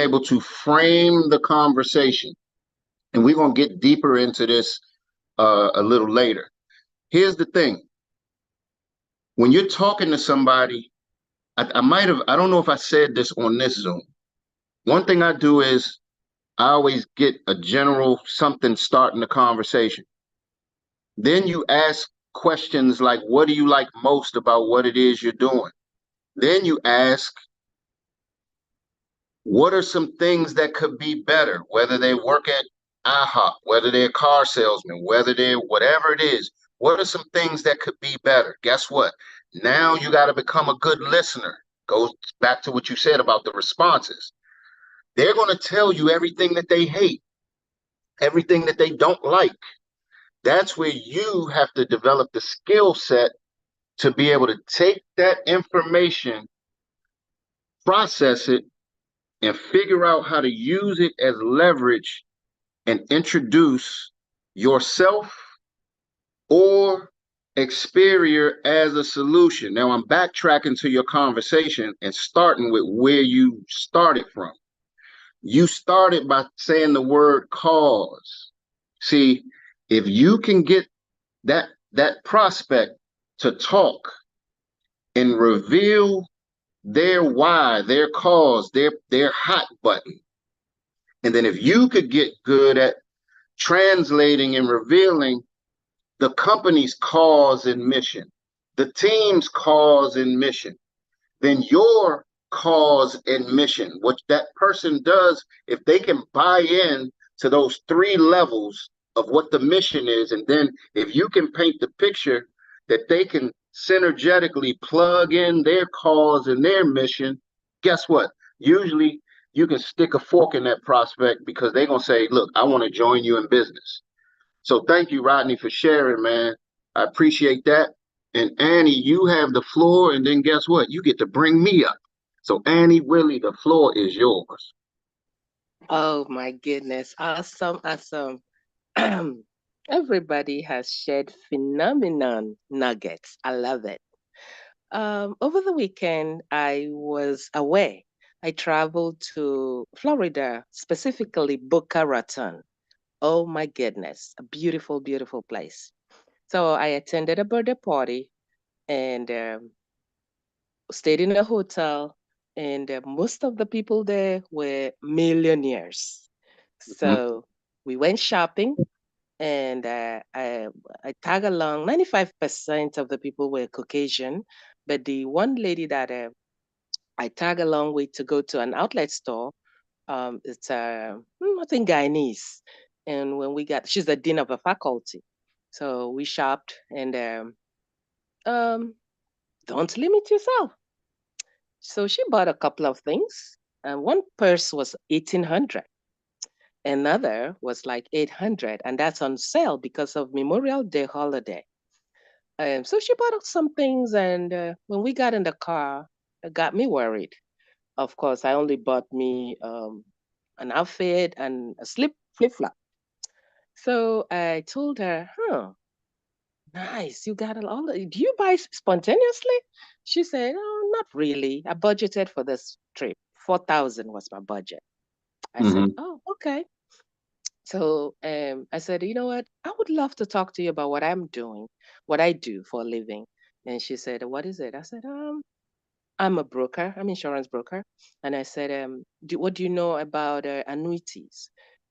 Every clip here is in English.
able to frame the conversation. And we're going to get deeper into this a little later. Here's the thing. When you're talking to somebody, I don't know if I said this on this Zoom. One thing I do is I always get a general something starting the conversation. Then you ask questions like, what do you like most about what it is you're doing? Then you ask, what are some things that could be better, whether they work at IHOP, whether they're car salesmen, whether they're whatever it is. What are some things that could be better? Guess what? Now you got to become a good listener. Goes back to what you said about the responses. They're going to tell you everything that they hate, everything that they don't like. That's where you have to develop the skill set to be able to take that information, process it, and figure out how to use it as leverage and introduce yourself or Xperior as a solution. Now I'm backtracking to your conversation and starting with where you started from. You started by saying the word cause. See, if you can get that prospect to talk and reveal their why, their cause, their hot button, and then if you could get good at translating and revealing the company's cause and mission, the team's cause and mission, then your cause and mission, what that person does, if they can buy in to those three levels of what the mission is, and then if you can paint the picture that they can synergetically plug in their cause and their mission, guess what? Usually you can stick a fork in that prospect because they're going to say, look, I want to join you in business. So thank you, Rodney, for sharing, man. I appreciate that. And Annie, you have the floor, and then guess what? You get to bring me up. So Annie, Willie, the floor is yours. Oh my goodness. Awesome, awesome. Everybody has shared phenomenal nuggets. I love it. Over the weekend, I was away. I traveled to Florida, specifically Boca Raton. Oh my goodness, a beautiful, beautiful place. So I attended a birthday party and stayed in a hotel, and most of the people there were millionaires. Mhm. So we went shopping, and I tag along. 95% of the people were Caucasian, but the one lady that I tag along with to go to an outlet store, it's I think Guyanese, and when we got, she's the dean of a faculty, so we shopped and um, don't limit yourself. So she bought a couple of things, and one purse was 1,800. Another was like 800, and that's on sale because of Memorial Day holiday. So she bought us some things, and when we got in the car, it got me worried. Of course, I only bought me an outfit and a flip flop. So I told her, "Huh, nice. You got it all. Do you buy spontaneously?" She said, "Oh, not really. I budgeted for this trip. 4,000 was my budget." I said, Mhm. "Oh, okay." So I said, "You know what? I would love to talk to you about what I'm doing, what I do for a living." And she said, "What is it?" I said, I'm a broker. I'm insurance broker." And I said, what do you know about annuities?"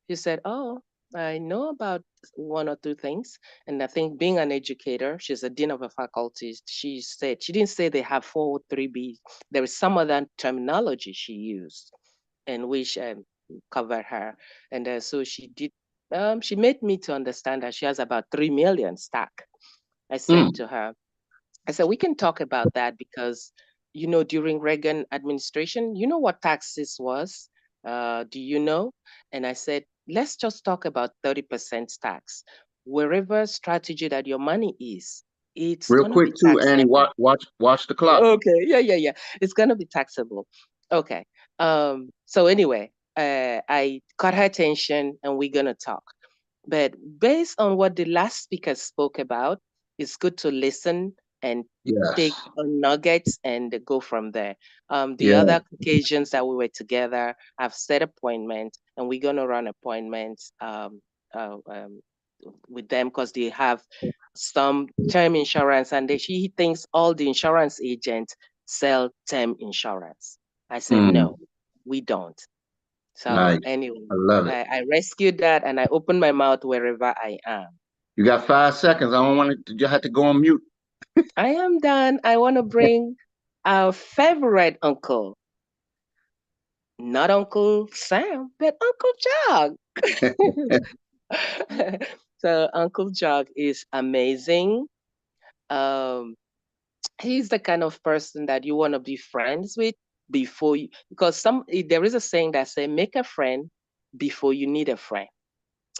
She said, "Oh, I know about one or two things." And I think being an educator, she's a dean of a faculty. She said, she didn't say they have 403B. There is some other terminology she used and which covered her. And so she did, she made me to understand that she has about 3 million stack. I said Mm. to her, I said, we can talk about that because, during Reagan administration, you know what taxes was? Do you know? And I said, let's just talk about 30% tax. Wherever strategy that your money is, it's Real going to be quick too, Annie, taxable. watch the clock. Okay. Yeah, yeah, yeah. It's going to be taxable. Okay. So anyway, I caught her attention and we're going to talk. But based on what the last speaker spoke about, it's good to listen and take Yes. nuggets and go from there. The Yeah. other occasions that we were together, I've set appointments, and we're gonna run appointments uh, um, with them because they have some term insurance, and she thinks all the insurance agents sell term insurance. I said Mm, no, we don't. So nice. anyway, I love it. I rescued that and I opened my mouth wherever I am. You got 5 seconds. I don't want it to, you have to go on mute. I am done. I want to bring our favorite uncle, not Uncle Sam, but Uncle Jog. So Uncle Jog is amazing. Um, he's the kind of person that you want to be friends with before you, because there is a saying that say make a friend before you need a friend.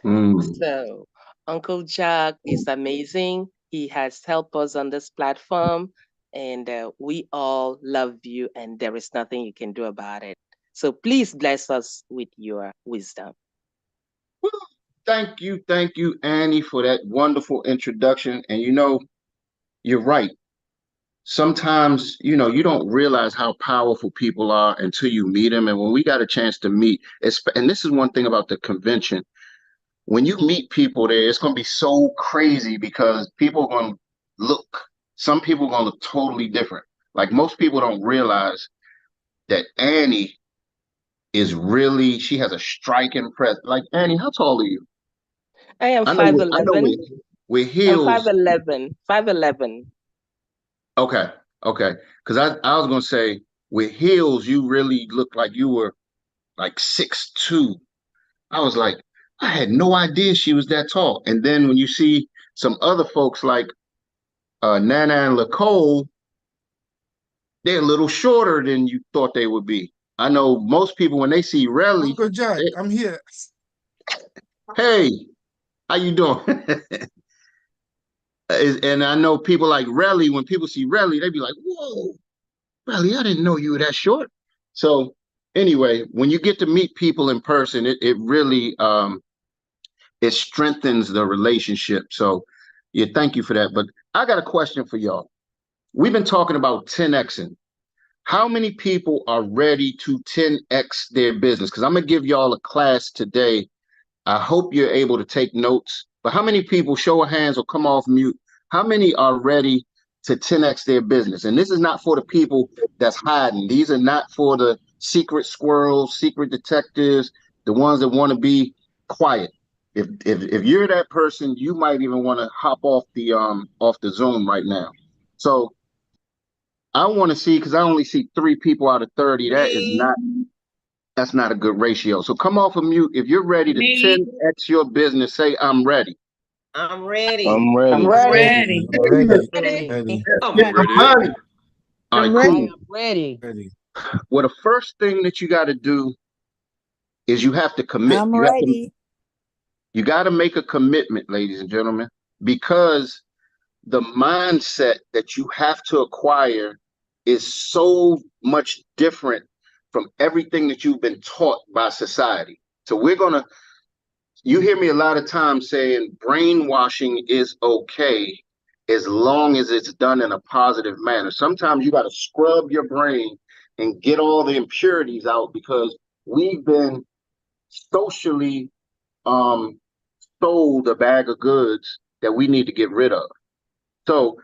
Mm. So Uncle Jack is amazing. He has helped us on this platform, and we all love you, and there is nothing you can do about it. So please bless us with your wisdom. Woo. Thank you, Annie, for that wonderful introduction. And you're right. Sometimes, you don't realize how powerful people are until you meet them. And when we got a chance to meet, and this is one thing about the convention, when you meet people there, it's going to be so crazy because people are going to look, some people are going to look totally different. Like most people don't realize that Annie she has a striking presence. Like Annie, how tall are you? I am I know 5'11". with I'm heels. 5'11". 5'11". Okay, okay. Because I was gonna say with heels, you really look like you were like 6'2". I was like, I had no idea she was that tall. And then when you see some other folks like Nana and Lacole, they're a little shorter than you thought they would be. I know most people when they see Relly, Uncle Jack, I'm here. hey, how you doing? And I know people like Relly, when people see Relly, they be like, whoa, Relly, I didn't know you were that short. So anyway, when you get to meet people in person, it really it strengthens the relationship. So yeah, thank you for that. But I got a question for y'all. We've been talking about 10xing. How many people are ready to 10x their business? Because I'm gonna give y'all a class today. I hope you're able to take notes. But how many people, show of hands or come off mute, how many are ready to 10x their business? And this is not for the people that's hiding. These are not for the secret squirrels, secret detectives, the ones that want to be quiet. If you're that person, you might even want to hop off the Zoom right now. So I want to see, because I only see 3 people out of 30. Me, That's not a good ratio. So come off of mute. If you're ready to me, 10x your business, say I'm ready. I'm ready. I'm I'm ready. I'm ready. ready. I'm ready. Ready. Ready. I'm Get the ready. money. All right, I'm I ready. cool. am ready. Ready. Well, the first thing that you got to do is you have to commit. I'm ready. You got to make a commitment, ladies and gentlemen, because the mindset that you have to acquire is so much different from everything that you've been taught by society. So you hear me a lot of times saying brainwashing is okay as long as it's done in a positive manner. Sometimes you got to scrub your brain and get all the impurities out because we've been socially um, sold a bag of goods that we need to get rid of. So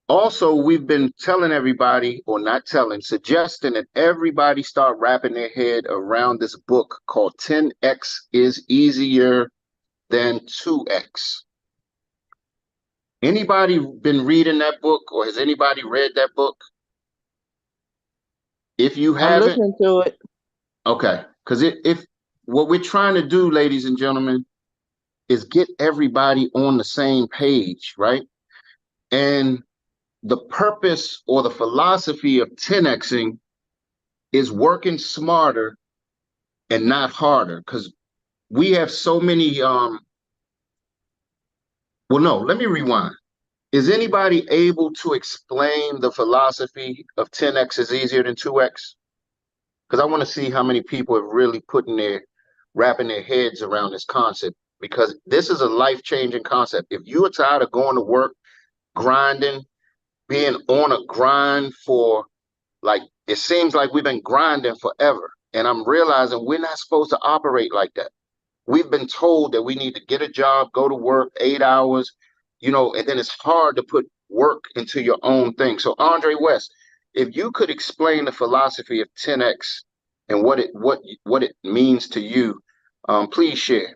also, we've been telling everybody, or not telling, suggesting that everybody start wrapping their head around this book called 10x is easier than 2x. Anybody been reading that book, or has anybody read that book? If you I'm haven't, looking to it. okay. Because if what we're trying to do, ladies and gentlemen, is get everybody on the same page, right? And the purpose or the philosophy of 10xing is working smarter and not harder. Because we have so many well, no, let me rewind. Is anybody able to explain the philosophy of 10x is easier than 2x? Because I want to see how many people have really wrapping their heads around this concept, because this is a life-changing concept. If you are tired of going to work, grinding, being on a grind for, like, it seems like we've been grinding forever. And I'm realizing we're not supposed to operate like that. We've been told that we need to get a job, go to work 8 hours, and then it's hard to put work into your own thing. So Andre West, if you could explain the philosophy of 10X and what it means to you, please share.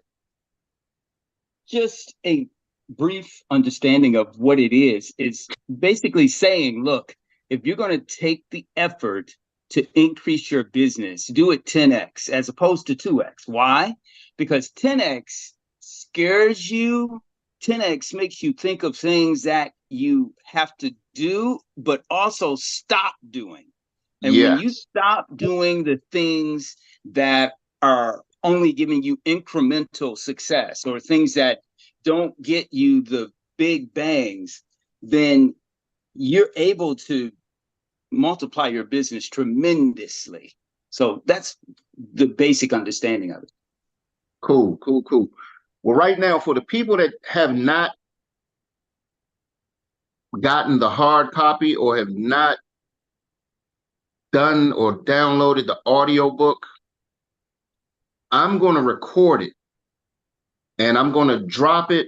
Just a brief understanding of what it is basically saying, look, if you're going to take the effort to increase your business, do it 10X as opposed to 2X. Why? Because 10X scares you. 10X makes you think of things that you have to do, but also stop doing. And when you stop doing the things that are only giving you incremental success or things that don't get you the big bangs, then you're able to multiply your business tremendously. So that's the basic understanding of it. Cool. Well, right now, for the people that have not gotten the hard copy or have not done or downloaded the audio book, I'm going to record it and I'm going to drop it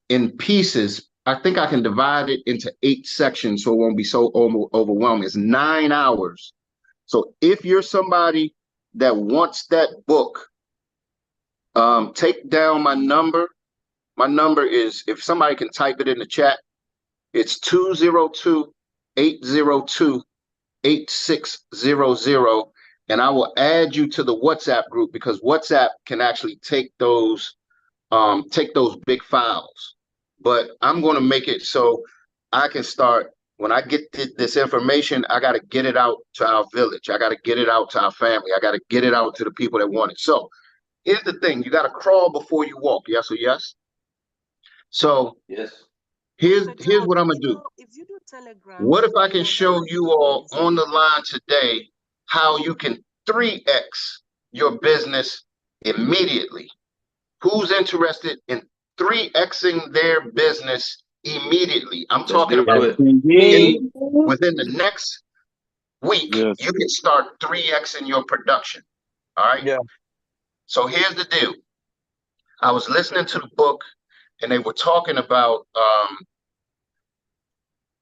in pieces. I think I can divide it into 8 sections so it won't be so overwhelming. It's 9 hours. So if you're somebody that wants that book, take down my number. My number is, if somebody can type it in the chat, it's 202-802-8600. And I will add you to the WhatsApp group because WhatsApp can actually take those big files. But I'm going to make it so I can start, when I get this information, I got to get it out to our village. I got to get it out to our family. I got to get it out to the people that want it. So here's the thing. You got to crawl before you walk. Yes or yes? So yes. Here's what I'm going to do. If you do Telegram, what if I can show you all on the line today how you can 3X your business immediately? Who's interested in 3Xing their business immediately? I'm talking about within the next week, you can start 3Xing your production. All right. Yeah. So here's the deal. I was listening to the book and they were talking about,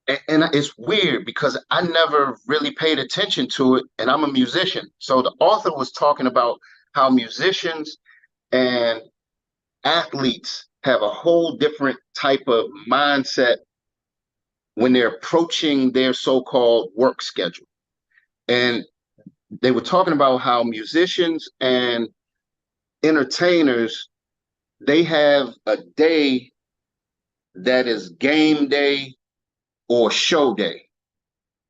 and it's weird because I never really paid attention to it, and I'm a musician. So the author was talking about how musicians and athletes have a whole different type of mindset when they're approaching their so-called work schedule. And they were talking about how musicians and entertainers, they have a day that is game day or show day.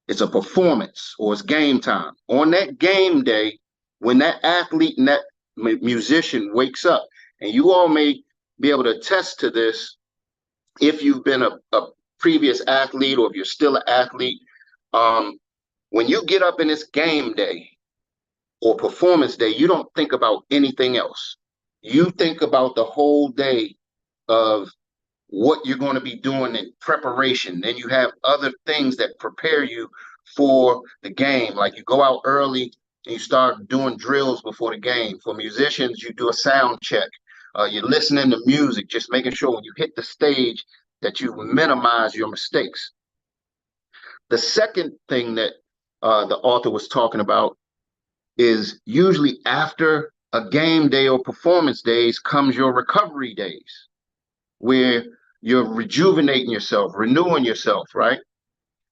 It's a performance or it's game time. On that game day, when that athlete and that musician wakes up, and you all may be able to attest to this if you've been a previous athlete or if you're still an athlete, when you get up in this game day or performance day, you don't think about anything else. You think about the whole day of what you're going to be doing in preparation. Then you have other things that prepare you for the game. Like you go out early and you start doing drills before the game. For musicians, you do a sound check. You're listening to music, just making sure when you hit the stage that you minimize your mistakes. The second thing that the author was talking about is usually after a game day or performance days comes your recovery days, where you're rejuvenating yourself, renewing yourself, right?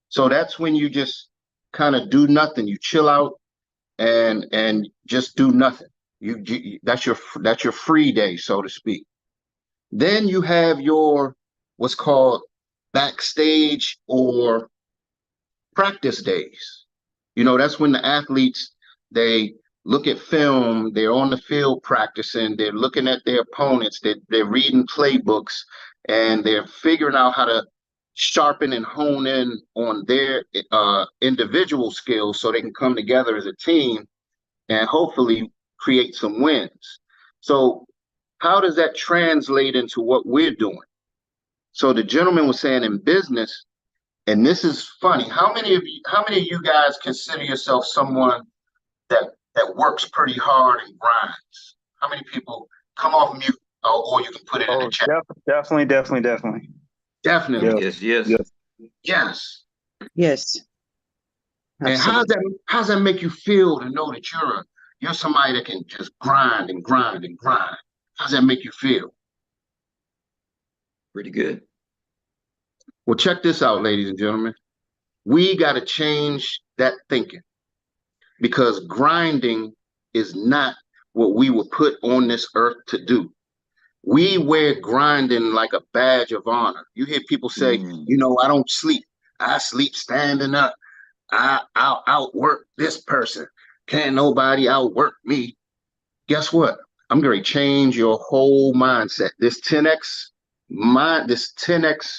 So that's when you just kind of do nothing. You chill out and just do nothing. That's your free day, so to speak. Then you have your what's called backstage or practice days. That's when the athletes, they look at film, they're on the field practicing, they're looking at their opponents, they're reading playbooks, and they're figuring out how to sharpen and hone in on their individual skills so they can come together as a team and hopefully create some wins. So how does that translate into what we're doing? So the gentleman was saying in business, And this is funny. How many of you guys consider yourself someone that works pretty hard and grinds? How many people come off mute, or you can put it in the chat? Definitely. Definitely. Yes. Yes. Yes. And how's that make you feel to know that you're somebody that can just grind and grind and grind? How's that make you feel? Pretty good. Well, check this out, ladies and gentlemen. We got to change that thinking, because grinding is not what we were put on this earth to do. We wear grinding like a badge of honor. You hear people say, I don't sleep. I sleep standing up. I'll outwork this person. Can't nobody outwork me. Guess what? I'm going to change your whole mindset. This 10x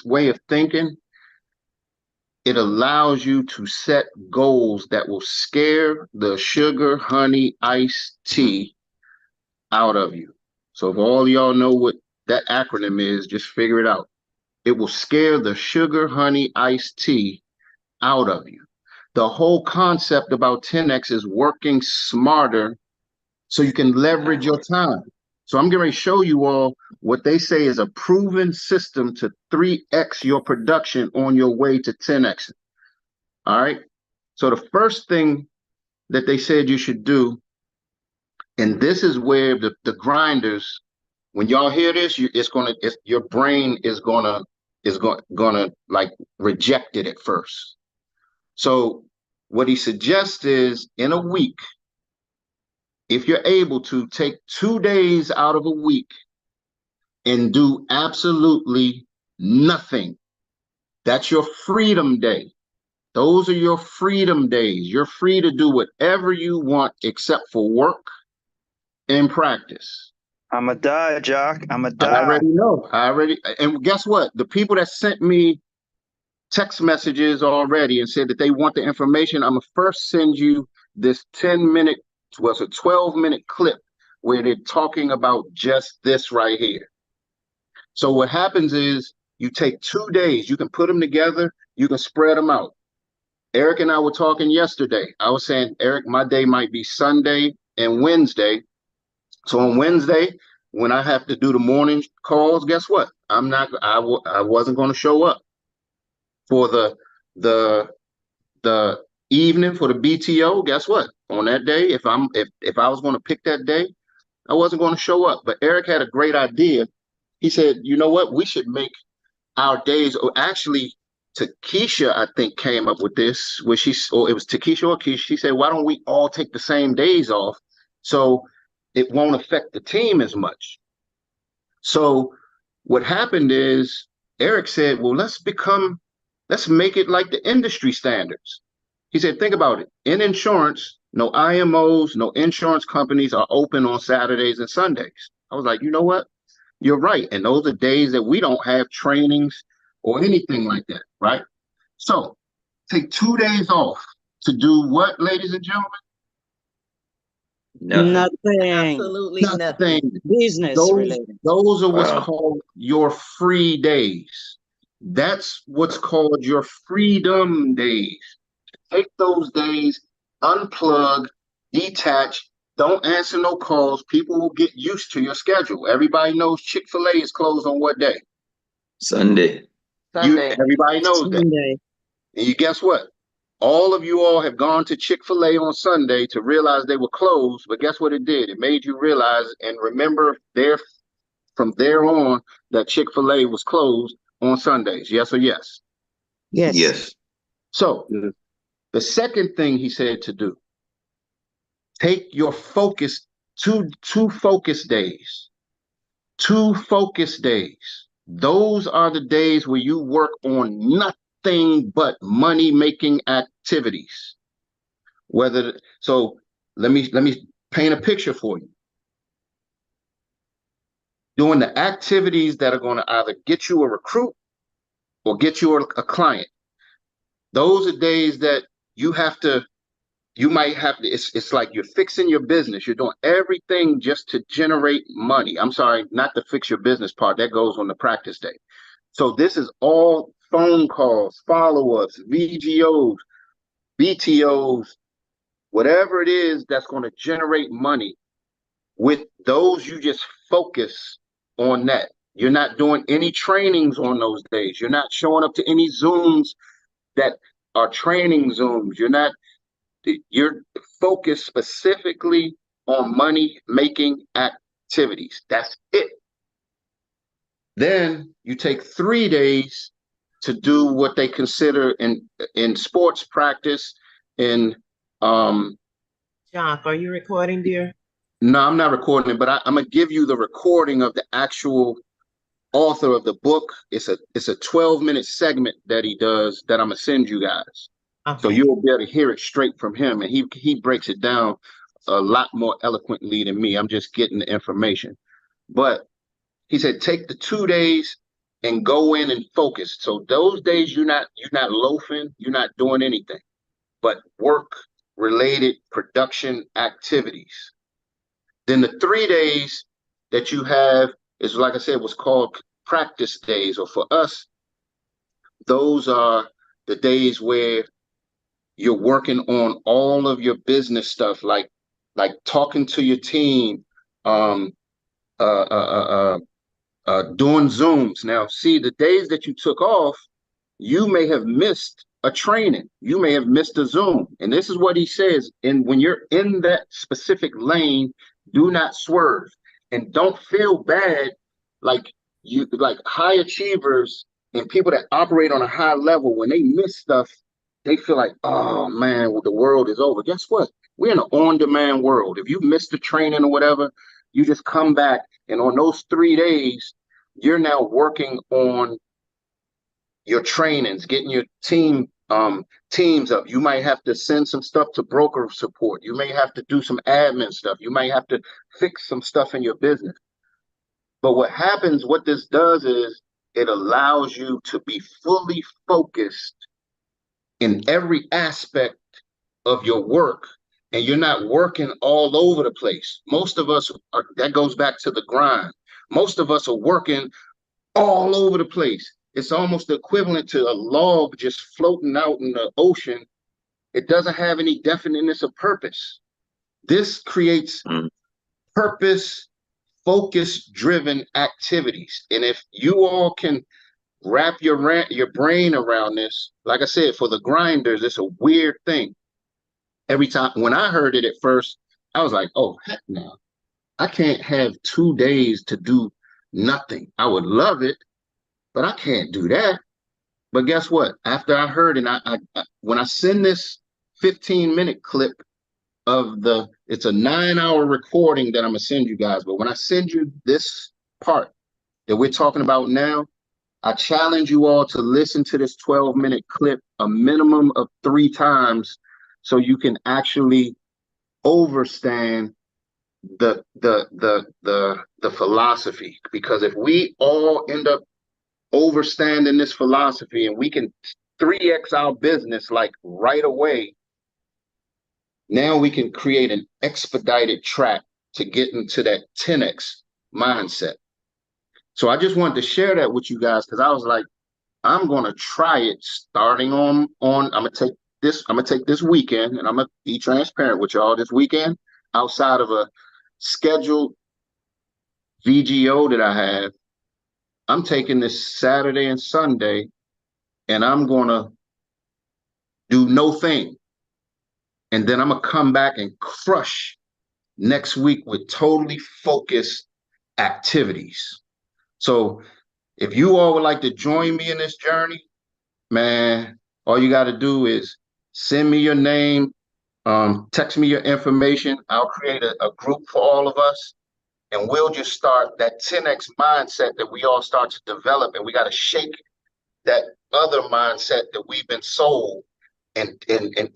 way of thinking, it allows you to set goals that will scare the sugar, honey, iced tea out of you. So if all y'all know what that acronym is, just figure it out. It will scare the sugar, honey, iced tea out of you. The whole concept about 10x is working smarter so you can leverage your time. So I'm going to show you all what they say is a proven system to 3x your production on your way to 10x. All right. So the first thing that they said you should do, and this is where the grinders, when y'all hear this, your brain is gonna like reject it at first. So what he suggests is, in a week, if you're able to take 2 days out of a week and do absolutely nothing, that's your freedom day. Those are your freedom days. You're free to do whatever you want except for work and practice. I'ma die, Jock. I'ma I die. already know. And guess what? The people that sent me text messages already and said that they want the information, I'm gonna first send you this 10-minute, well, it's a 12-minute clip where they're talking about just this right here. So what happens is you take 2 days, you can put them together, you can spread them out. Eric and I were talking yesterday. I was saying, Eric, my day might be Sunday and Wednesday. So on Wednesday, when I have to do the morning calls, guess what? I wasn't going to show up for the evening for the BTO. Guess what? On that day, if I was going to pick that day, I wasn't going to show up. But Eric had a great idea. He said, you know what? We should make our days, or actually Takesha, I think, came up with this, where it was Takesha or Keisha. She said, why don't we all take the same days off so it won't affect the team as much? So what happened is Eric said, well, let's make it like the industry standards. He said, think about it. In insurance, no IMOs, no insurance companies are open on Saturdays and Sundays. I was like, you know what? You're right. And those are days that we don't have trainings or anything like that, right? So take 2 days off to do what, ladies and gentlemen? Nothing. Absolutely nothing. Business related. Those are what's called your free days. That's what's called your freedom days. Take those days, unplug, detach, don't answer no calls. People will get used to your schedule. Everybody knows Chick-fil-A is closed on what day? Sunday. Everybody knows that. And you guess what? All of you all have gone to Chick-fil-A on Sunday to realize they were closed, but guess what it did? It made you realize and remember from there on that Chick-fil-A was closed on Sundays. Yes or yes? Yes. So the second thing he said to do, take your focus, two focus days. 2 focus days. Those are the days where you work on nothing but money-making activities. So let me paint a picture for you. Doing the activities that are going to either get you a recruit or get you a client. Those are days that you might have to, it's like you're fixing your business. You're doing everything just to generate money. I'm sorry, not to fix your business part. That goes on the practice day. So this is all phone calls, follow-ups, VGOs, BTOs, whatever it is that's going to generate money. With those, you just focus on that. You're not doing any trainings on those days. You're not showing up to any Zooms that are training Zooms. You're focused specifically on money-making activities. That's it. Then you take 3 days to do what they consider in sports practice. Jock, are you recording, dear? No, I'm not recording it, but I'm gonna give you the recording of the actual author of the book. It's a 12-minute segment that he does that I'm gonna send you guys. Okay. So you'll be able to hear it straight from him, and he breaks it down a lot more eloquently than me. I'm just getting the information. But he said take the 2 days and go in and focus. So those days you're not loafing, you're not doing anything but work related production activities. Then the 3 days that you have is, like I said, what's called practice days, or for us, those are the days where you're working on all of your business stuff, like talking to your team, doing Zooms. Now, see, the days that you took off, you may have missed a training. You may have missed a Zoom. And this is what he says. And when you're in that specific lane, do not swerve and don't feel bad. Like high achievers and people that operate on a high level, when they miss stuff, they feel like, oh man, well, the world is over. Guess what? We're in an on-demand world. If you missed the training or whatever, you just come back. And on those 3 days, you're now working on your trainings, getting your teams up. You might have to send some stuff to broker support. You may have to do some admin stuff. You might have to fix some stuff in your business. But what this does is it allows you to be fully focused in every aspect of your work, and you're not working all over the place. Most of us that goes back to the grind. Most of us are working all over the place. It's almost equivalent to a log just floating out in the ocean. It doesn't have any definiteness of purpose. This creates purpose, focus-driven activities. And if you all can wrap your brain around this, like I said, for the grinders, it's a weird thing. Every time, when I heard it at first, I was like, oh, heck no. I can't have 2 days to do nothing. I would love it, but I can't do that. But guess what? After I heard it, when I send this 15-minute clip of it's a 9-hour recording that I'm gonna send you guys. But when I send you this part that we're talking about now, I challenge you all to listen to this 12-minute clip a minimum of 3 times so you can actually understand the philosophy. Because if we all end up understanding this philosophy and we can 3x our business like right away, now we can create an expedited track to get into that 10x mindset. So I just wanted to share that with you guys because I was like, I'm going to try it starting on I'm going to take this weekend, and I'm going to be transparent with y'all. This weekend, outside of a scheduled VGO that I have, I'm taking this Saturday and Sunday, and I'm going to do no thing. And then I'm going to come back and crush next week with totally focused activities. So if you all would like to join me in this journey, man, all you got to do is send me your name, text me your information. I'll create a group for all of us, and we'll just start that 10x mindset that we all start to develop. And we got to shake that other mindset that we've been sold and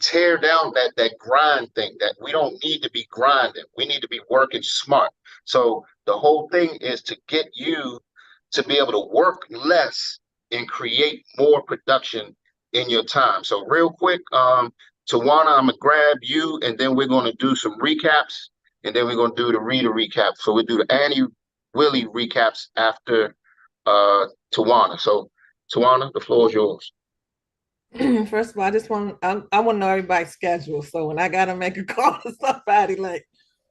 tear down that grind thing, that we don't need to be grinding. We need to be working smart. So the whole thing is to get you to be able to work less and create more production in your time. So real quick, Tawana, I'm gonna grab you, and then we're gonna do some recaps, and then we're gonna do the reader recap. So we'll do the Annie Willie recaps after Tawana. So Tawana, the floor is yours. First of all, I want to know everybody's schedule. So when I got to make a call to somebody, like,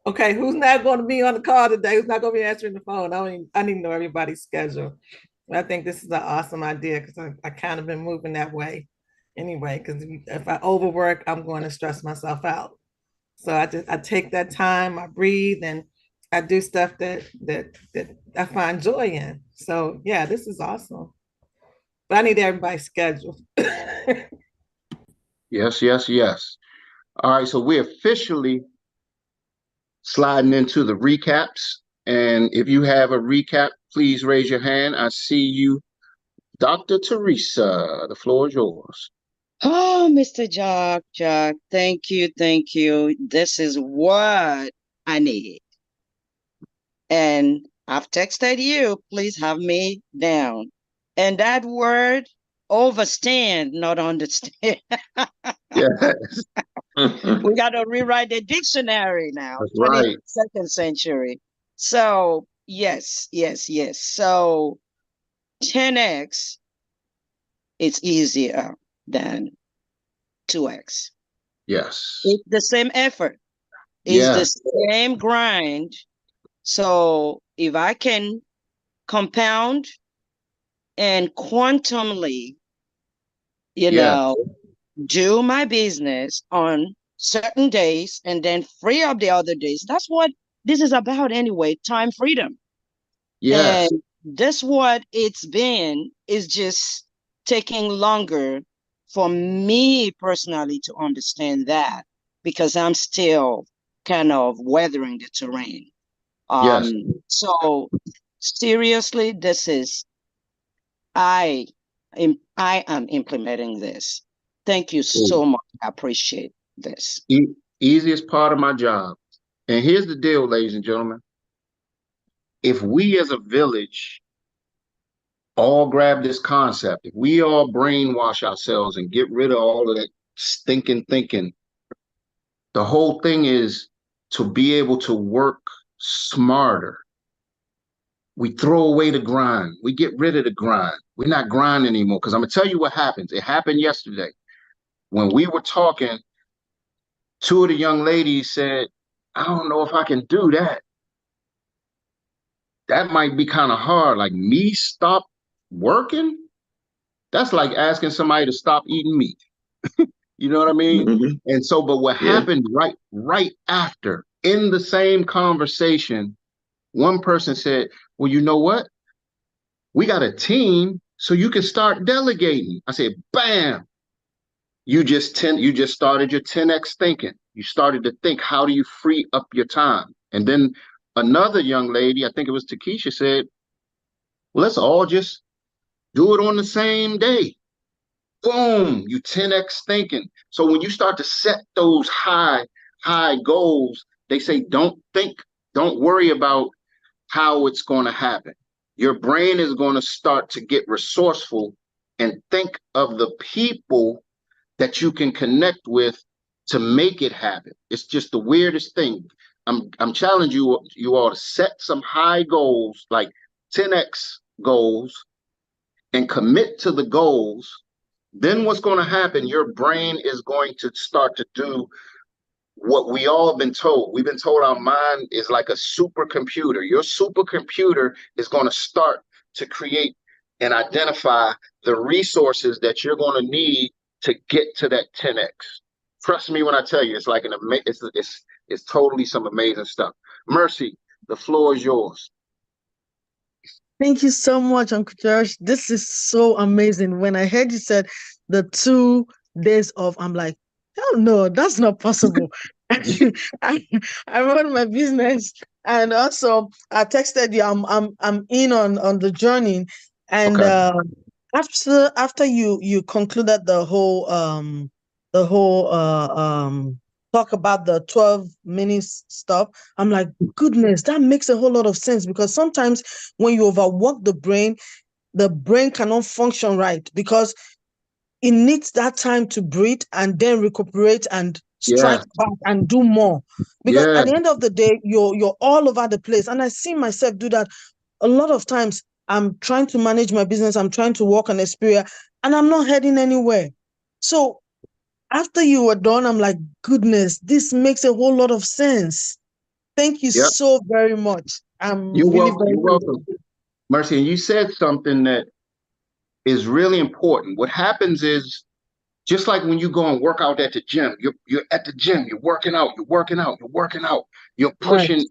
okay, who's not going to be on the call today? Who's not going to be answering the phone? I need to know everybody's schedule. I think this is an awesome idea because I kind of been moving that way anyway. Because if I overwork, I'm going to stress myself out. So I take that time, I breathe, and I do stuff that I find joy in. So yeah, this is awesome. But I need everybody's schedule. Yes, yes, yes. All right, so we're officially sliding into the recaps. And if you have a recap, please raise your hand. I see you, Dr. Teresa. The floor is yours. Oh, Mr. Jock, thank you, thank you. This is what I need. And I've texted you, please have me down. And that word, overstand, not understand. Yes. We got to rewrite the dictionary now, That's right. 22nd century. So, yes. So, 10x is easier than 2x. Yes. It's the same effort. It's the same grind. So if I can compound and quantumly, do my business on certain days and then free up the other days, that's what this is about anyway, time freedom. Yes. And that's what it's been, is just taking longer for me personally to understand that, because I'm still kind of weathering the terrain. Yes. So seriously, I am implementing this. Thank you so much. I appreciate this. Easiest part of my job. And here's the deal, ladies and gentlemen. If we as a village all grab this concept, if we all brainwash ourselves and get rid of all of that stinking thinking, the whole thing is to be able to work smarter. We throw away the grind. We get rid of the grind. We're not grinding anymore. Because I'm going to tell you what happens. It happened yesterday. When we were talking, two of the young ladies said, I don't know if I can do that. That might be kind of hard. Like, me stop working? That's like asking somebody to stop eating meat. You know what I mean? Mhm. And so, but what happened right after, in the same conversation, one person said, well, you know what? We got a team, so you can start delegating. I said, bam. You just started your 10x thinking. You started to think, how do you free up your time? And then another young lady, I think it was Takesha, said, well, let's all just do it on the same day. Boom, you 10x thinking. So when you start to set those high goals, they say, don't worry about how it's going to happen. Your brain is going to start to get resourceful and think of the people that you can connect with to make it happen. It's just the weirdest thing. I'm challenging you all to set some high goals, like 10x goals, and commit to the goals. Then what's going to happen? Your brain is going to start to do what we all have been told. We've been told our mind is like a supercomputer. Your supercomputer is going to start to create and identify the resources that you're going to need to get to that 10x. Trust me when I tell you, it's like it's totally some amazing stuff. Mercy, the floor is yours. Thank you so much, Uncle Josh. This is so amazing. When I heard you said the 2 days off, I'm like, hell no, that's not possible. I run my business, and also I texted you. I'm in on the journey, and after you concluded the whole talk about the 12 minutes stuff, I'm like, goodness, that makes a whole lot of sense, because sometimes when you overwork the brain cannot function right, because it needs that time to breathe and then recuperate and strike back and do more. Because at the end of the day, you're all over the place. And I see myself do that a lot of times. I'm trying to manage my business. I'm trying to work on Xperia, and I'm not heading anywhere. So after you were done, I'm like, goodness, this makes a whole lot of sense. Thank you Yep. so very much. I'm You're really welcome. very You're welcome, Mercy. And you said something that is really important. What happens is, just like when you go and work out at the gym, you're at the gym, you're working out, you're working out, you're working out, you're right. pushing,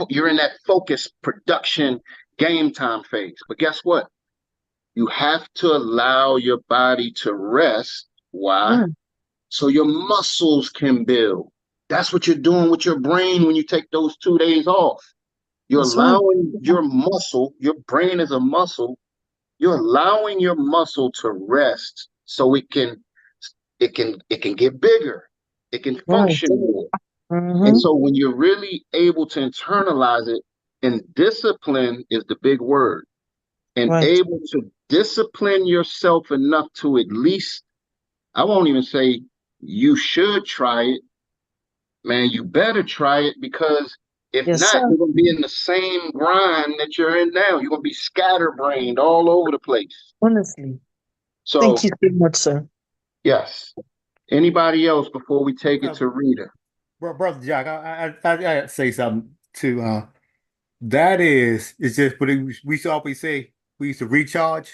you're in that focus production game time phase. But guess what? You have to allow your body to rest. Why? Mm, So your muscles can build. That's what you're doing with your brain when you take those 2 days off. You're that's right. allowing your muscle, your brain is a muscle, you're allowing your muscle to rest so it can get bigger. It can Right. function more. And Mm-hmm. so when you're really able to internalize it, and discipline is the big word, and Right. able to discipline yourself enough to at least, I won't even say you should try it, man, you better try it, because if Yes, not, sir. you're going to be in the same grind that you're in now. You're going to be scatterbrained all over the place. Honestly. Thank So, you so much, sir. yes. Anybody else before we take it Uh, to Rita? Brother Jack, I gotta say something to that is it's just but we used to always say we used to recharge.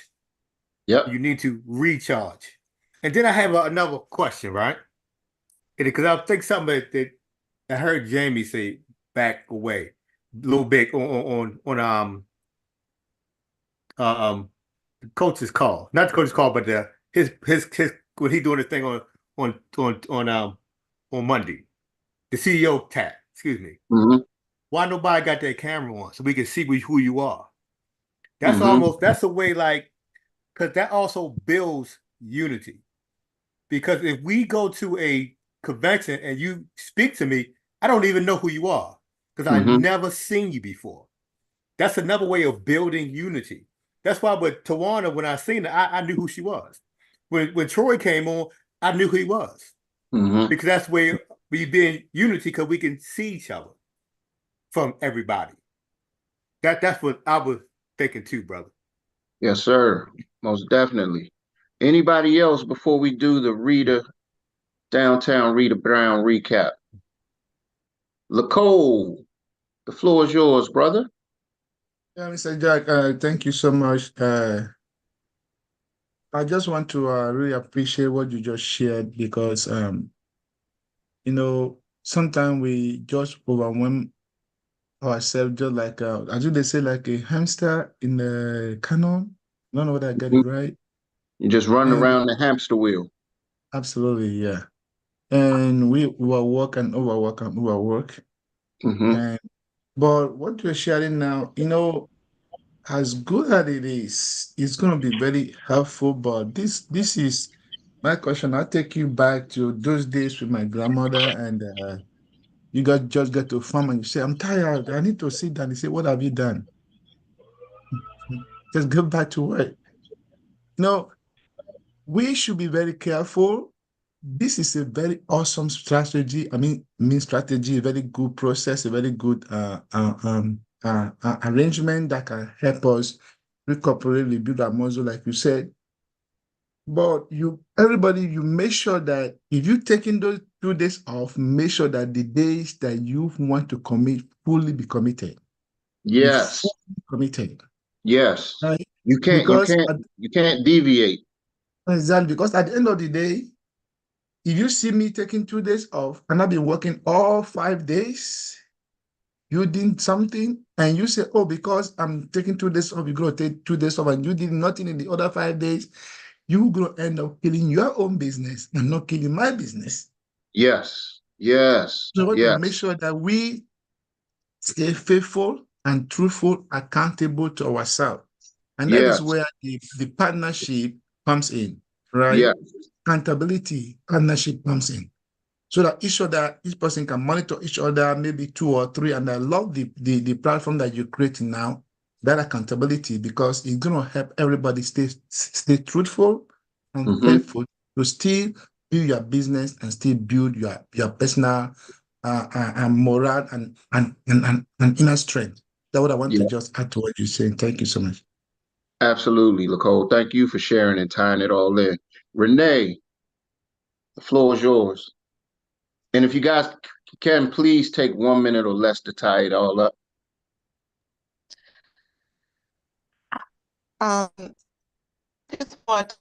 Yep. You need to recharge. And then I have another question, right? Because I think something that I heard Jamie say back away a little bit on the coach's call, not the coach's call, but his when he doing the thing on Monday, the CEO tap. Excuse me. Mm-hmm. Why nobody got their camera on so we can see who you are? Mm-hmm. That's a way like because that also builds unity. Because if we go to a convention and you speak to me, I don't even know who you are because I Mm-hmm. never seen you before. That's another way of building unity. That's why with Tawana, when I seen her, I knew who she was. When Troy came on, I knew who he was Mm-hmm. because that's where we be in unity because we can see each other from everybody. That's what I was thinking too, brother. Yes, sir. Most definitely. Anybody else before we do the downtown Rita Brown recap? Lacole, the floor is yours, brother. Yeah, Mr. Jack, thank you so much. I just want to really appreciate what you just shared because, sometimes we just overwhelm ourselves just like, I do they say like a hamster in the cannon? I don't know whether I get it Mm-hmm. right. You just running And around the hamster wheel. absolutely, yeah. And we overwork and overwork and overwork. Mm-hmm. And but what you're sharing now, as good as it is, it's going to be very helpful. But this is my question. I'll take you back to those days with my grandmother, and you got just get to farm and you say, "I'm tired. I need to sit down." You say, "What have you done?" Just go back to work. No, we should be very careful. This is a very awesome strategy. I mean strategy, a very good process, a very good arrangement that can help us recuperate, rebuild our muscle, like you said. But you make sure that if you're taking those 2 days off, make sure that the days that you want to commit, fully be committed. Be Yes. fully committed. Yes. Right? You can't you Because can't you can't deviate. exactly, because at the end of the day, if you see me taking 2 days off and I've been working all 5 days, you did something and you say, oh, because I'm taking 2 days off, you're going to take 2 days off and you did nothing in the other 5 days, you're going to end up killing your own business and not killing my business. Yes. Yes. So we want to make Yes. sure that we stay faithful and truthful, accountable to ourselves. And that is Yes. where the partnership comes in, right? Yes. Accountability, partnership comes in. So that each person can monitor each other, maybe two or three. And I love the platform that you're creating now, that accountability, because it's going to help everybody stay truthful and Mm-hmm. faithful to still build your business and still build your personal morale and inner strength. That's what I want to Yeah. just add to what you're saying. Thank you so much. Absolutely, Nicole. Thank you for sharing and tying it all in. Renee, the floor is yours. And if you guys can, please take 1 minute or less to tie it all up. Um, just want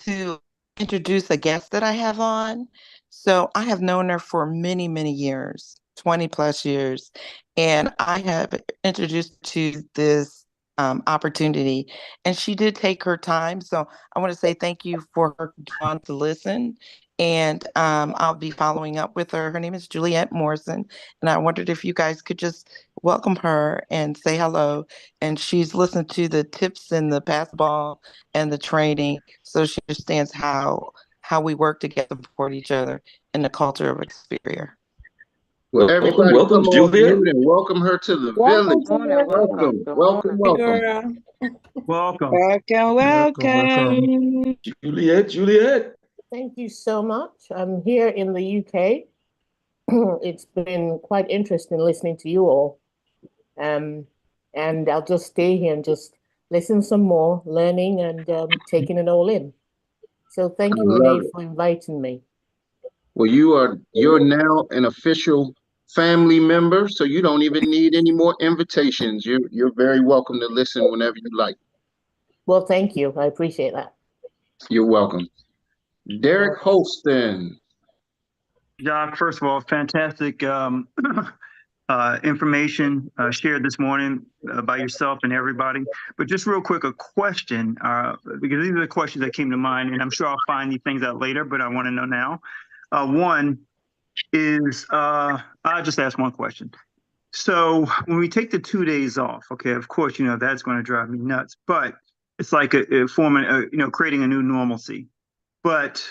to introduce a guest that I have on. So I have known her for many, many years, 20 plus years, and I have introduced to this opportunity, and she did take her time. So I want to say thank you for her on to listen. And I'll be following up with her. Her name is Juliette Morrison. And I wondered if you guys could just welcome her and say hello. And she's listened to the tips and the pass ball and the training, so she understands how we work together, support each other in the culture of Xperia. Well, everybody welcome, come off Juliet. mute and welcome her to the Welcome, village. Juliet. Welcome, Good welcome, morning. welcome. Girl. Welcome. Welcome, welcome. Juliet. Thank you so much. I'm here in the UK. It's been quite interesting listening to you all. And I'll just stay here and just listen some more, learning and taking it all in. So thank I you, love Renee, it. for inviting me. Well, you're now an official family member, so you don't even need any more invitations. You're very welcome to listen whenever you like. Well, thank you. I appreciate that. You're welcome. Derek Holston. Jacques, first of all, fantastic information shared this morning by yourself and everybody. But just real quick, a question, because these are the questions that came to mind, and I'm sure I'll find these things out later, but I want to know now. One is, I'll just ask one question. So when we take the 2 days off, okay, of course, that's going to drive me nuts, but it's like creating a new normalcy. But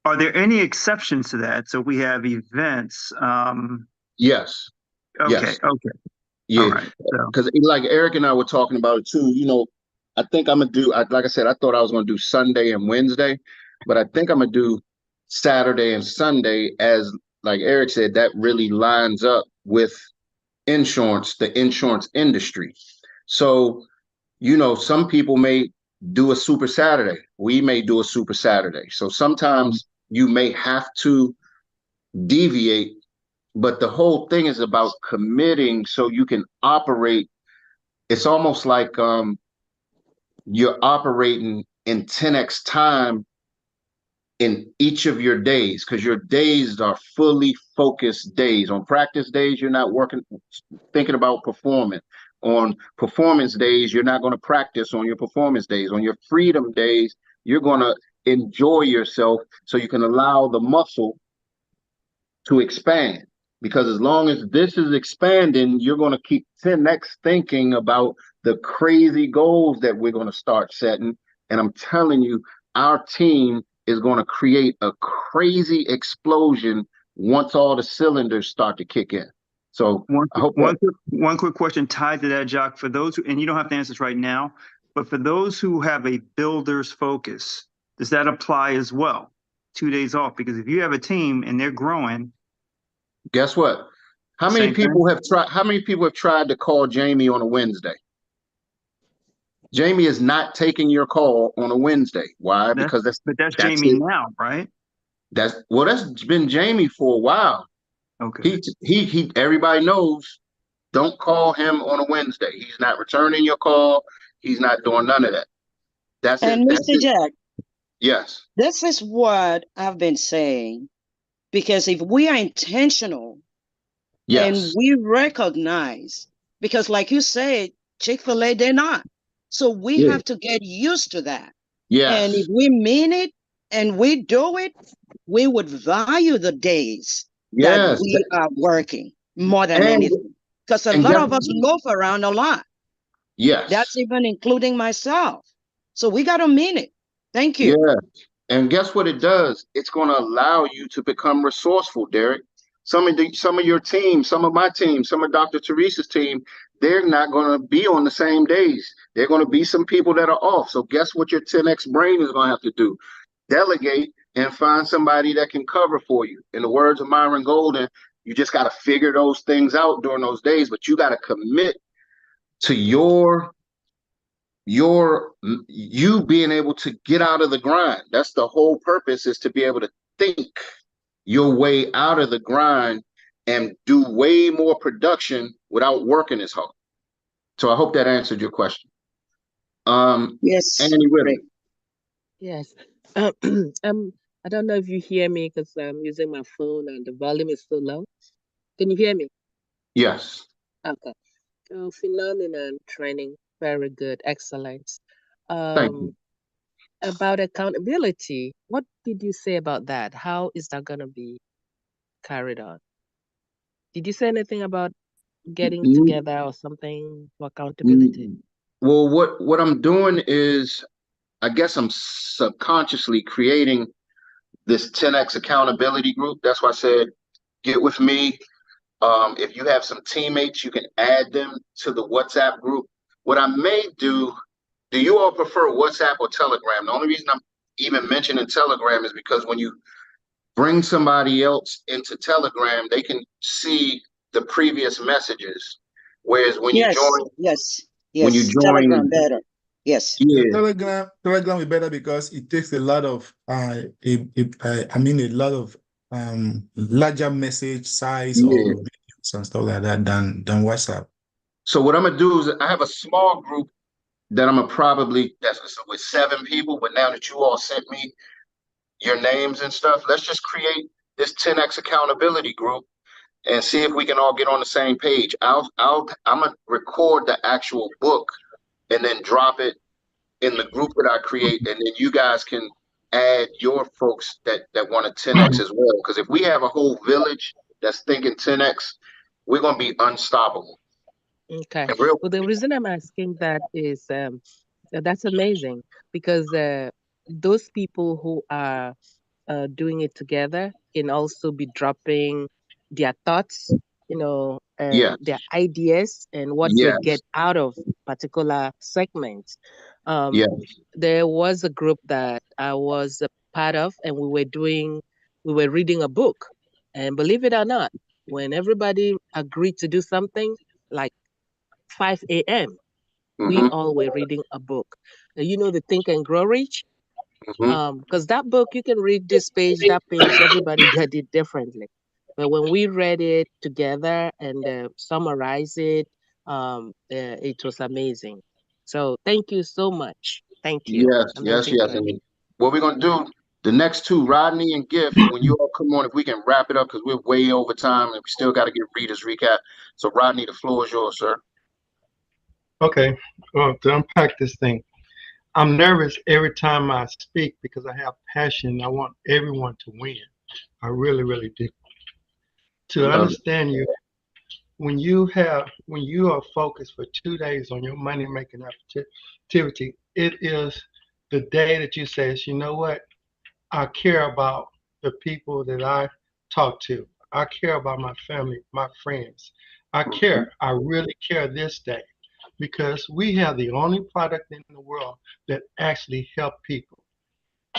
are there any exceptions to that? So we have events. Yes. Okay. Yes. Okay. Yeah. All right. Because like Eric and I were talking about it too. I think I'm gonna do. Like I said, I thought I was gonna do Sunday and Wednesday, but I think I'm gonna do Saturday and Sunday, as like Eric said, that really lines up with insurance, the insurance industry. So, some people may do a super Saturday. We may do a super Saturday. So sometimes you may have to deviate, but the whole thing is about committing so you can operate. It's almost like you're operating in 10x time in each of your days, because your days are fully focused days. On practice days, you're not thinking about performance. On performance days, you're not going to practice on your performance days. On your freedom days, you're going to enjoy yourself so you can allow the muscle to expand. Because as long as this is expanding, you're going to keep 10x thinking about the crazy goals that we're going to start setting. And I'm telling you, our team is going to create a crazy explosion once all the cylinders start to kick in. So I hope one quick question tied to that, Jacques, for those who, and you don't have to answer this right now, but for those who have a builder's focus, does that apply as well? 2 days off? Because if you have a team and they're growing, guess what? How many people have tried to call Jamie on a Wednesday? Jamie is not taking your call on a Wednesday. Why? Because that's Jamie it. now, right? That's been Jamie for a while. Okay. He everybody knows, don't call him on a Wednesday. He's not returning your call. He's not doing none of that. That's it. And Mr. Jack, yes. This is what I've been saying, because if we are intentional, yes, and we recognize, because like you said, Chick-fil-A, they're not. So we have to get used to that. Yes. And if we mean it and we do it, we would value the days that we are working more than anything. Because a lot of us loaf around a lot. Yes. That's even including myself. So we got to mean it. Thank you. Yeah. And guess what it does? It's going to allow you to become resourceful, Derek. Some of your team, some of my team, some of Dr. Teresa's team, they're not going to be on the same days. They're going to be some people that are off. So guess what your 10X brain is going to have to do? Delegate and find somebody that can cover for you. In the words of Myron Golden, you just got to figure those things out during those days, but you got to commit to your you being able to get out of the grind. That's the whole purpose, is to be able to think your way out of the grind and do way more production without working as hard. So I hope that answered your question. Yes, Annie Whittle. great. Yes. I don't know if you hear me because I'm using my phone and the volume is so low. Can you hear me? Yes. Okay. Oh, phenomenal training. Very good. Excellent. Thank you. About accountability, what did you say about that? How is that going to be carried on? Did you say anything about getting together or something for accountability? Well, what I'm doing is, I guess I'm subconsciously creating this 10X accountability group. That's why I said, get with me. If you have some teammates, you can add them to the WhatsApp group. What I may do you all prefer WhatsApp or Telegram? The only reason I'm even mentioning Telegram is because when you bring somebody else into Telegram, they can see the previous messages. Whereas when you Yes, join, yes, when you yes. join, Telegram better. Yes. yeah, Telegram is better because it takes a lot of I mean a lot of larger message size yeah. or videos and stuff like that than WhatsApp. So what I'm gonna do is, I have a small group that I'm gonna probably, that's with 7 people. But now that you all sent me your names and stuff, let's just create this 10X accountability group and see if we can all get on the same page. I'm gonna record the actual book and then drop it in the group that I create, and then you guys can add your folks that want to 10X as well. Because if we have a whole village that's thinking 10X, we're gonna be unstoppable. Okay. And real, Well, the reason I'm asking that is that's amazing because those people who are doing it together can also be dropping their thoughts, yes, their ideas and what they get yes, out of particular segments. Um, yes. there was a group that I was a part of, and we were reading a book. And believe it or not, when everybody agreed to do something, like 5 a.m., we Mm-hmm, all were reading a book. Now, the Think and Grow Rich, mm-hmm. because that book, you can read this page, that page, everybody get it differently. But when we read it together and summarize it, it was amazing. So thank you so much. Thank you. Yes, yes, Amazing yes. training. And what we're gonna do, the next two, Rodney and Gift, when you all come on, if we can wrap it up, because we're way over time and we still got to get Reader's recap. So Rodney, the floor is yours, sir. Okay, well, to unpack this thing, I'm nervous every time I speak because I have passion. I want everyone to win. I really, really do. To Love it. understand you, when you are focused for 2 days on your money making activity, it is the day that you say, you know what? I care about the people that I talk to. I care about my family, my friends. I Mhm. care. I really care this day because we have the only product in the world that actually help people.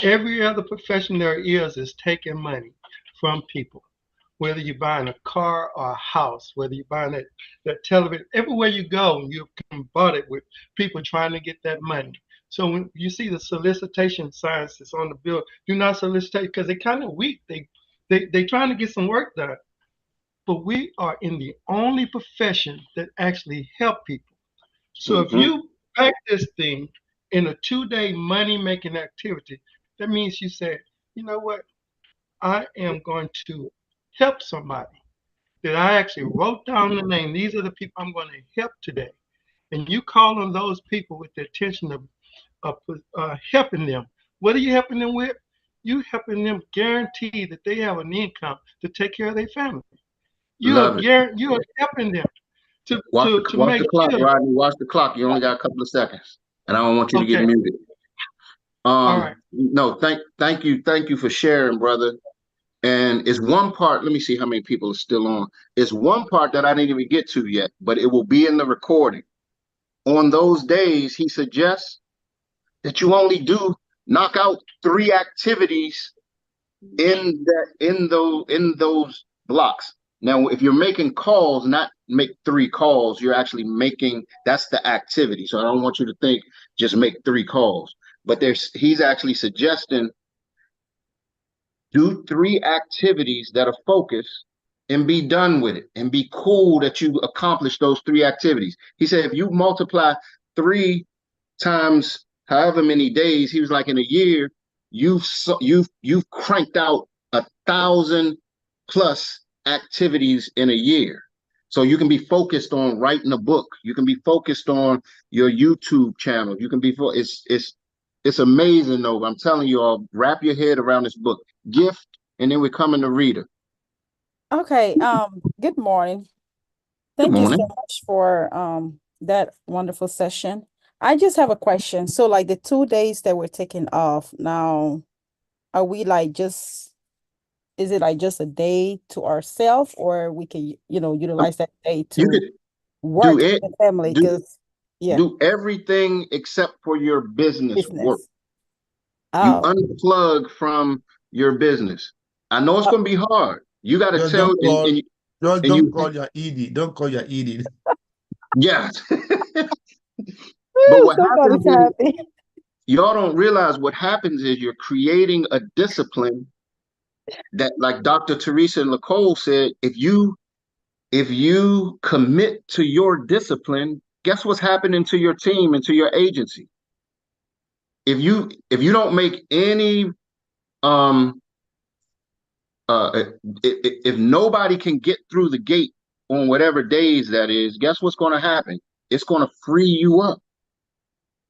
Every other profession there is taking money from people. Whether you're buying a car or a house, whether you're buying that television, everywhere you go, you can bought it with people trying to get that money. So when you see the solicitation signs that's on the bill, do not solicitate because they're kind of weak. They trying to get some work done. But we are in the only profession that actually help people. So if Mhm. you pack this thing in a 2 day money making activity, that means you said, you know what, I am going to help somebody. That I actually wrote down the name. These are the people I'm going to help today. And you call on those people with the intention of helping them. What are you helping them with? You helping them guarantee that they have an income to take care of their family. Love it. You are helping them to Watch to the to watch make the clock, sure. Rodney. Watch the clock. You only got a couple of seconds, and I don't want you to get Okay, muted. all right. No, thank you for sharing, brother. And it's one part. Let me see how many people are still on. It's one part that I didn't even get to yet, but it will be in the recording. On those days, he suggests that you only do knock out 3 activities in those blocks. Now, if you're making calls, not make 3 calls, you're actually making, that's the activity. So I don't want you to think just make 3 calls. But he's actually suggesting do 3 activities that are focused and be done with it and be cool that you accomplished those 3 activities. He said if you multiply 3 times however many days, he was like in a year, you've cranked out 1,000 plus activities in a year. So you can be focused on writing a book. You can be focused on your YouTube channel. You can be it's amazing though. I'm telling you all, wrap your head around this book. Gift, and then we're coming to reader. Okay, good morning. Good Thank you so morning. much for that wonderful session. I just have a question. So like the 2 days that we're taking off now, are we like is it like just a day to ourselves, or we can, utilize that day You to could work do with it, the family? Because do everything except for your business work. business. You Oh, unplug from your business. I know it's oh, going to be hard. You got to Just tell, don't call, just and don't you, call your ED. Don't call your ED. yeah. But what somebody's happens is, happy. y'all don't realize what happens is you're creating a discipline that, like Dr. Teresa Nicole said, if you commit to your discipline, guess what's happening to your team and to your agency? If you don't make any if nobody can get through the gate on whatever days that is, guess what's going to happen? It's going to free you up.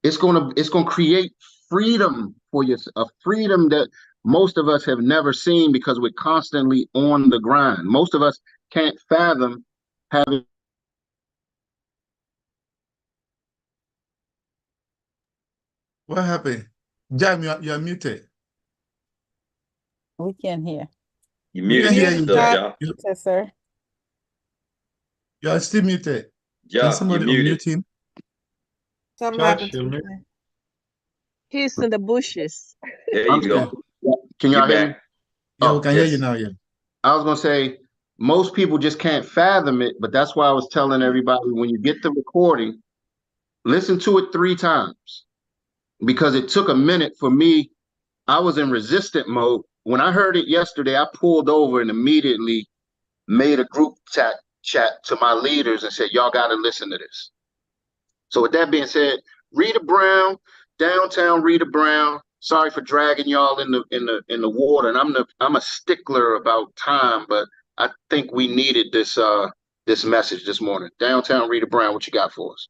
It's going to create freedom for you, a freedom that most of us have never seen because we're constantly on the grind. Most of us can't fathom having. What happened? Jam, you're muted. We can't hear. You We can muted hear you, yourself, Jam. Jock. Yes, sir. You're still muted. Can Jock, you somebody muted. unmute him? Something Josh, happened to you're me. He's in the bushes. There you Okay. go. Can You're y'all hear me? back. Yeah, we Oh, can hear you Yes. now. Yeah. I was going to say, most people just can't fathom it, but that's why I was telling everybody when you get the recording, listen to it 3 times because it took a minute for me. I was in resistant mode. When I heard it yesterday, I pulled over and immediately made a group chat to my leaders and said, y'all got to listen to this. So with that being said, Rita Brown, downtown Rita Brown. Sorry for dragging y'all in the water. And I'm a stickler about time, but I think we needed this message this morning. Downtown Rita Brown, what you got for us?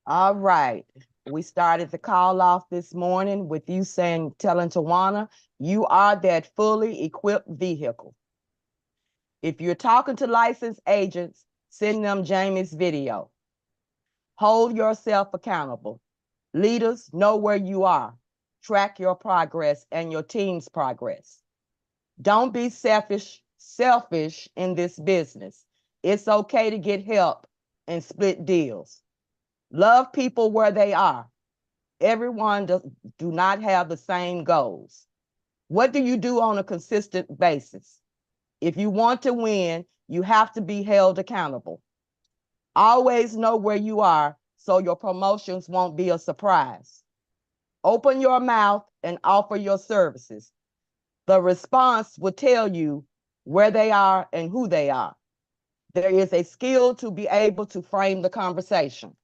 All right. We started the call off this morning with you telling Tawana, you are that fully equipped vehicle. If you're talking to licensed agents, send them Jamie's video. Hold yourself accountable. Leaders, know where you are. Track your progress and your team's progress. Don't be selfish in this business. It's okay to get help and split deals. Love people where they are. Everyone do not have the same goals. What do you do on a consistent basis? If you want to win, you have to be held accountable. Always know where you are so your promotions won't be a surprise. Open your mouth and offer your services. The response will tell you where they are and who they are. There is a skill to be able to frame the conversation.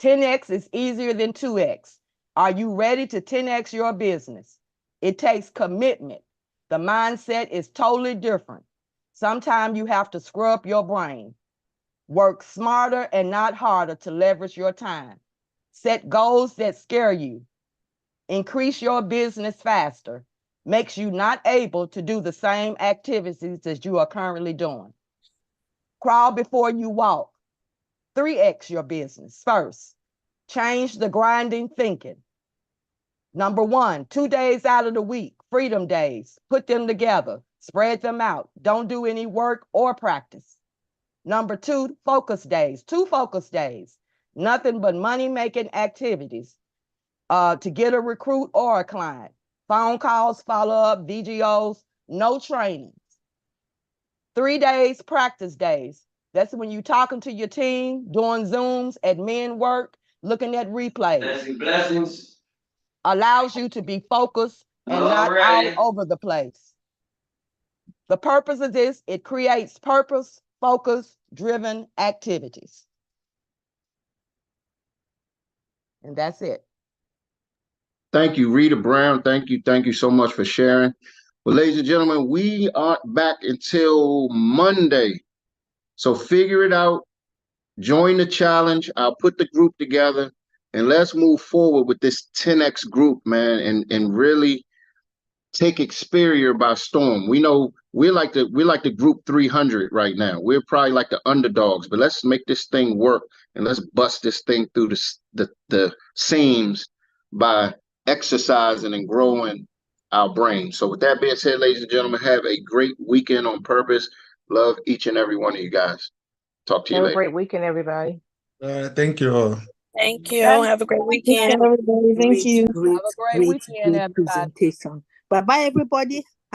10X is easier than 2X. Are you ready to 10X your business? It takes commitment. The mindset is totally different. Sometimes you have to scrub your brain. Work smarter and not harder to leverage your time. Set goals that scare you. Increase your business faster. Makes you not able to do the same activities that you are currently doing. Crawl before you walk. 3X your business first. Change the grinding thinking. Number 1, 2 days out of the week, freedom days. Put them together. Spread them out. Don't do any work or practice. Number 2, focus days. 2 focus days. Nothing but money-making activities to get a recruit or a client. Phone calls, follow-up, VGOs, no trainings. 3 days, practice days. That's when you're talking to your team, doing Zooms, admin work, looking at replays. Blessings. Allows you to be focused and not all over the place. The purpose of this, it creates purpose, focus, driven activities. And that's it. Thank you, Rita Brown. Thank you so much for sharing. Well, ladies and gentlemen, we aren't back until Monday. So figure it out. Join the challenge. I'll put the group together and let's move forward with this 10X group, man, and really take Xperia by storm. We know we're like the group 300 right now. We're probably like the underdogs, but let's make this thing work and let's bust this thing through the seams by exercising and growing our brain. So with that being said, ladies and gentlemen, have a great weekend on purpose. Love each and every one of you guys. Talk to you Have a later. great weekend, everybody. Thank you all. Thank you. Have a great weekend. Everybody, thank you. Have a great weekend, everybody. Presentation. Bye bye, everybody.